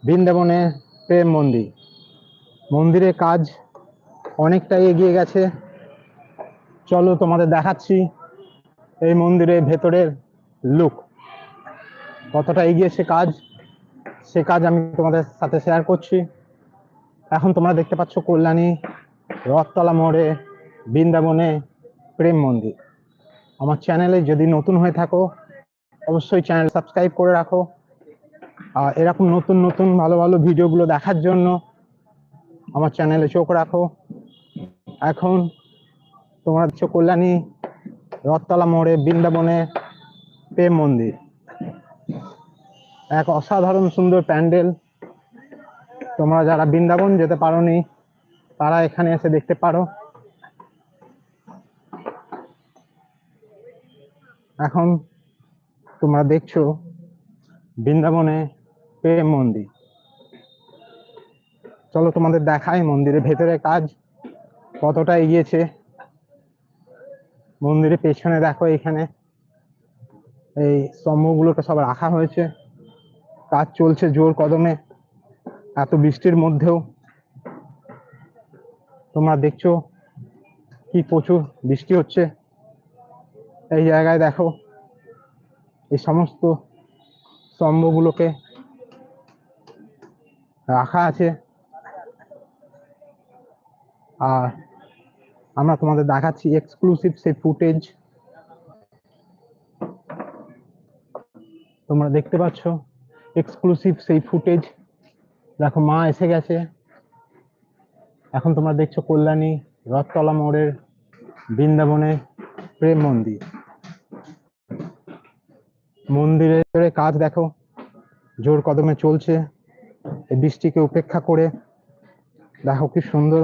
বৃন্দাবনে প্রেম মন্দির। মন্দিরের কাজ অনেকটাই এগিয়ে গেছে। চলো তোমাদের দেখাচ্ছি এই মন্দিরের ভেতরের লুক, কতটা এগিয়েছে কাজ, সে কাজ আমি তোমাদের সাথে শেয়ার করছি। এখন তোমরা দেখতে পাচ্ছ কল্যাণী রথতলা মোড়ে বৃন্দাবনে প্রেম মন্দির। আমার চ্যানেলে যদি নতুন হয়ে থাকো অবশ্যই চ্যানেল সাবস্ক্রাইব করে রাখো, আর এরকম নতুন নতুন ভালো ভালো ভিডিওগুলো দেখার জন্য আমার চ্যানেলে চোখ রাখো। এখন তোমরা দেখছো কল্যাণী রথতলা মোড়ে বৃন্দাবনে প্রেম মন্দির, এক অসাধারণ সুন্দর প্যান্ডেল। তোমরা যারা বৃন্দাবন যেতে পারোনি তারা এখানে এসে দেখতে পারো। এখন তোমরা দেখছো বৃন্দাবনে প্রেম মন্দির। চলো তোমাদের দেখাই মন্দিরের ভেতরে কাজ কতটা এগিয়েছে। মন্দিরের পেছনে দেখো, এখানে এই স্তম্ভগুলোকে সব রাখা হয়েছে, কাজ চলছে জোর কদমে এত বৃষ্টির মধ্যেও। তোমরা দেখছো কি প্রচুর বৃষ্টি হচ্ছে। এই জায়গায় দেখো এই সমস্ত স্তম্ভগুলোকে রাখা আছে, আর আমরা তোমাদের দেখাচ্ছি এক্সক্লুসিভ সেই ফুটেজ। তোমরা দেখতে পাচ্ছ এক্সক্লুসিভ সেই ফুটেজ। দেখো মা এসে গেছে। এখন তোমরা দেখছো কল্যাণী রথতলা মোড়ের বৃন্দাবনে প্রেম মন্দির। মন্দিরের কাজ দেখো জোর কদমে চলছে এই বৃষ্টিকে উপেক্ষা করে। দেখো কি সুন্দর।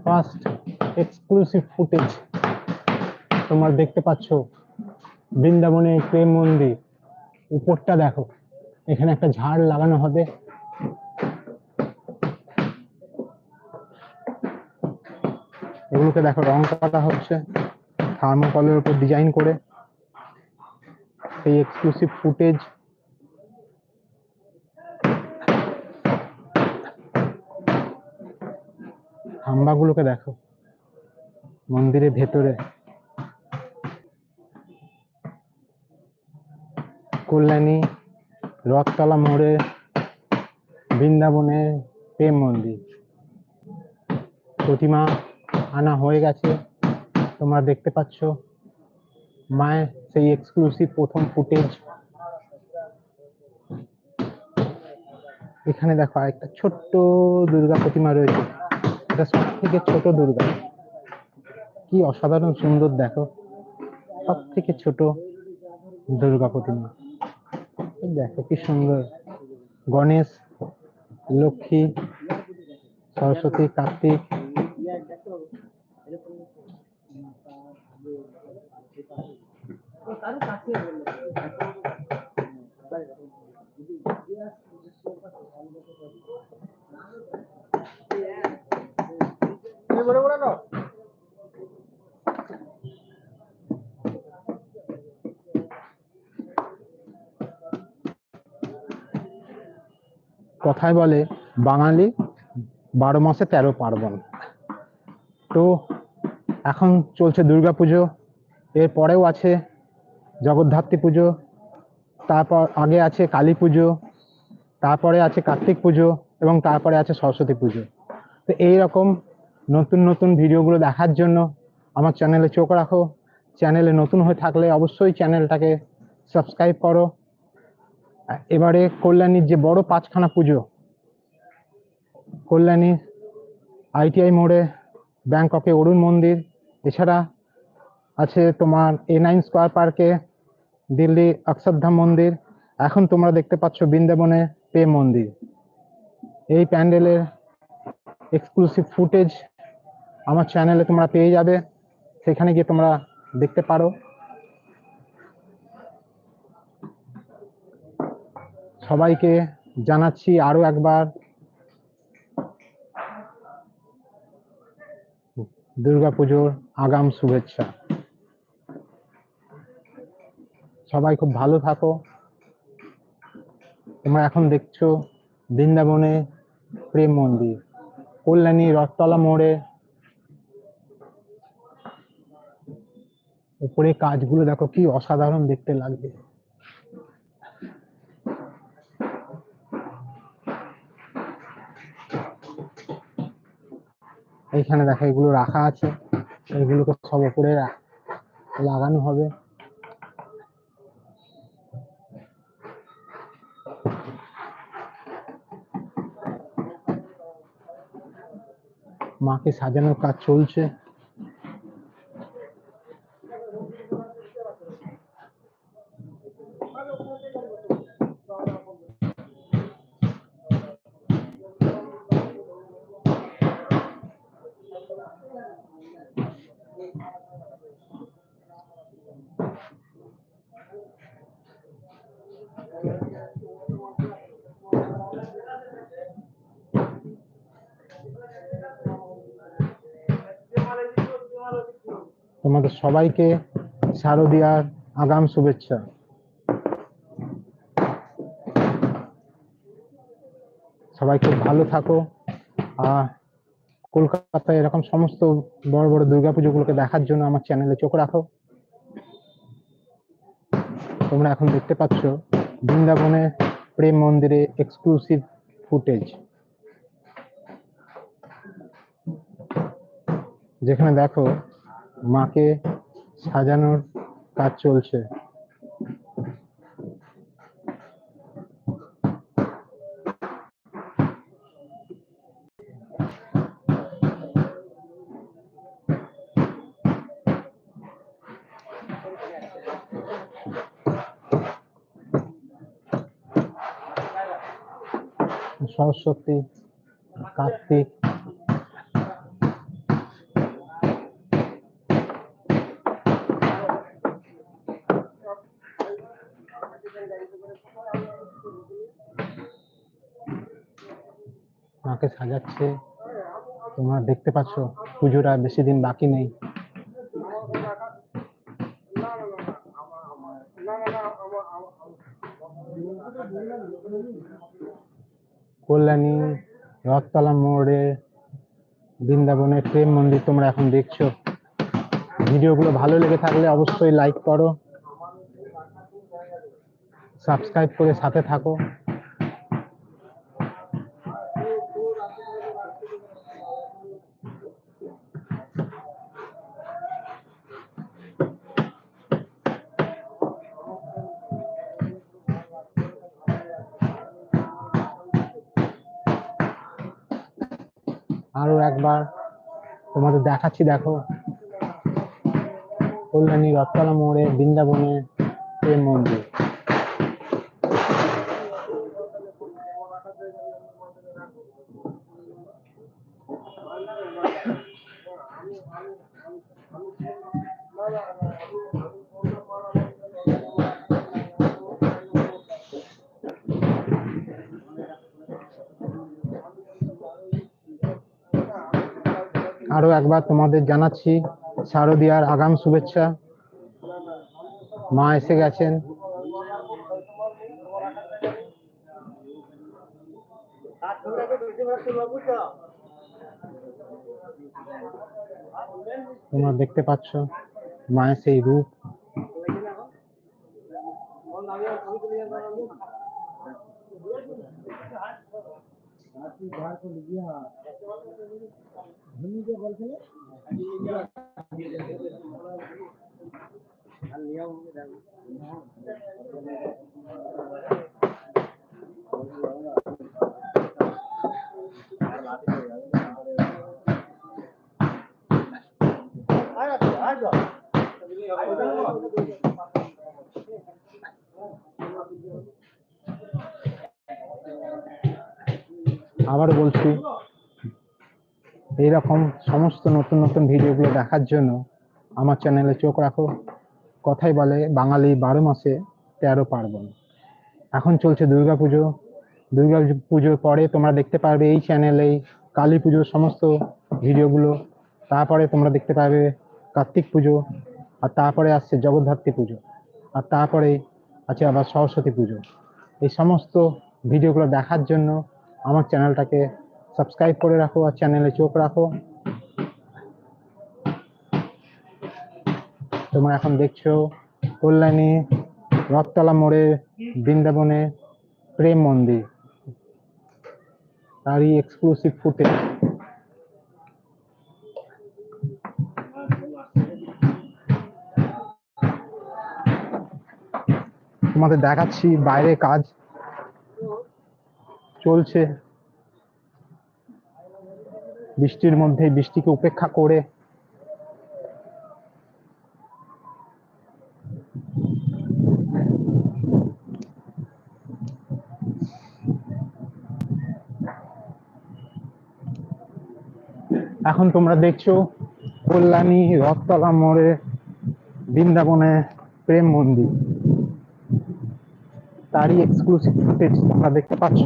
ফার্স্ট এক্সক্লুসিভ ফুটেজ তোমরা দেখতে পাচ্ছ বৃন্দাবনে প্রেম মন্দির। উপরটা দেখো, এখানে একটা ঝাড় লাগানো হবে। এগুলোকে দেখো রং করা হচ্ছে থার্মোকলের উপর ডিজাইন করে। এই এক্সক্লুসিভ ফুটেজ। খাম্বাগুলোকে দেখো মন্দিরের ভেতরে। কল্যাণী রথতলা মোড়ে বৃন্দাবনে প্রেম মন্দির। প্রতিমা আনা হয়ে গেছে, তোমরা দেখতে পাচ্ছ মায়ের সেই এক্সক্লুসিভ প্রথম ফুটেজ। এখানে দেখো একটা ছোট্ট দুর্গা প্রতিমা রয়েছে, এটা সব থেকে ছোট দুর্গা। কি অসাধারণ সুন্দর, দেখো সব থেকে ছোট দুর্গা প্রতিমা। দেখো কি সুন্দর। গণেশ, লক্ষ্মী, সরস্বতী, কার্তিক। কথায় বলে বাঙালি 12 মাসে 13 পার্বণ। তো এখন চলছে দুর্গাপুজো, এর পরেও আছে জগদ্ধাত্রী পুজো, তারপর আগে আছে কালী পুজো, তারপরে আছে কার্তিক পুজো, এবং তারপরে আছে সরস্বতী পুজো। তো এইরকম নতুন নতুন ভিডিওগুলো দেখার জন্য আমার চ্যানেলে চোখ রাখো। চ্যানেলে নতুন হয়ে থাকলে অবশ্যই চ্যানেলটাকে সাবস্ক্রাইব করো। এবারে কল্যাণীর যে বড় 5খানা পুজো, কল্যাণী আইটিআই মোড়ে ব্যাংককে অরুণ মন্দির, এছাড়া আছে তোমার A9 স্কোয়ার পার্কে দিল্লি অক্ষরধাম মন্দির। এখন তোমরা দেখতে পাচ্ছ বৃন্দাবনে প্রেম মন্দির। এই প্যান্ডেলের এক্সক্লুসিভ ফুটেজ আমার চ্যানেলে তোমরা পেয়ে যাবে, সেখানে গিয়ে তোমরা দেখতে পারো। সবাইকে জানাচ্ছি আরো একবার দুর্গাপুজোর আগাম শুভেচ্ছা। সবাই খুব ভালো থাকো। তোমরা এখন দেখছো বৃন্দাবনে প্রেম মন্দির, কল্যাণী রথতলা মোড়ে। উপরে কাজগুলো দেখো কি অসাধারণ দেখতে লাগবে। এইখানে দেখো এগুলো রাখা আছে, এগুলোকে সব উপরে লাগানো হবে। মাকে সাজানোর কাজ চলছে। তোমাদের সবাইকে শারদীয়ার আগাম শুভেচ্ছা। সবাই খুব ভালো থাকো। কলকাতায় এরকম সমস্ত বড় বড় দুর্গাপুজোগুলোকে দেখার জন্য আমার চ্যানেলে চোখ রাখো। তোমরা এখন দেখতে পাচ্ছ বৃন্দাবনে প্রেম মন্দিরে এক্সক্লুসিভ ফুটেজ, যেখানে দেখো মাকে সাজানোর কাজ চলছে। সরস্বতী, কার্তিক, মাকে সাজাচ্ছে। তোমরা দেখতে পাচ্ছ পুজোর আর বেশি দিন বাকি নেই। কল্যাণী রথতলা মোড়ে বৃন্দাবনের প্রেম মন্দির তোমরা এখন দেখছো। ভিডিওগুলো ভালো লেগে থাকলে অবশ্যই লাইক করো, সাবস্ক্রাইব করে সাথে থাকো। আরো একবার তোমাদের দেখাচ্ছি, দেখো কল্যাণী রথতলা মোড়ে বৃন্দাবনের প্রেম মন্দির। আরো একবার তোমাদের জানাচ্ছি শারদীয়ার আগাম শুভেচ্ছা। মা এসে গেছেন। তোমরা দেখতে পাচ্ছ মায়ের সেই রূপ। আবার বলছি, এইরকম সমস্ত নতুন নতুন ভিডিওগুলো দেখার জন্য আমার চ্যানেলে চোখ রাখো। কথাই বলে বাঙালি 12 মাসে 13 পার্বণ। এখন চলছে দুর্গাপুজো। দুর্গাপুজোর পরে তোমরা দেখতে পারবে এই চ্যানেলে কালী পুজোর সমস্ত ভিডিওগুলো। তারপরে তোমরা দেখতে পাবে কার্তিক পুজো, আর তারপরে আসছে জগদ্ধাত্রী পুজো। আর তারপরে আছে আবার সরস্বতী পুজো। এই সমস্ত ভিডিওগুলো দেখার জন্য আমার চ্যানেলটাকে সাবস্ক্রাইব করে রাখো আর চ্যানেলে চোখ রাখো। তোমরা এখন দেখছো কল্যাণী রথতলা মোড়ে বৃন্দাবনে প্রেম মন্দির, তারই এক্সক্লুসিভ ফুটেজ। তোমাদের দেখাচ্ছি বাইরে কাজ চলছে, বৃষ্টির মধ্যে, বৃষ্টিকে উপেক্ষা করে। এখন তোমরা দেখছো কল্যাণী রথতলা মোড়ে বৃন্দাবনে প্রেম মন্দির, তারই এক্সক্লুসিভ ফুটেজ তোমরা দেখতে পাচ্ছ।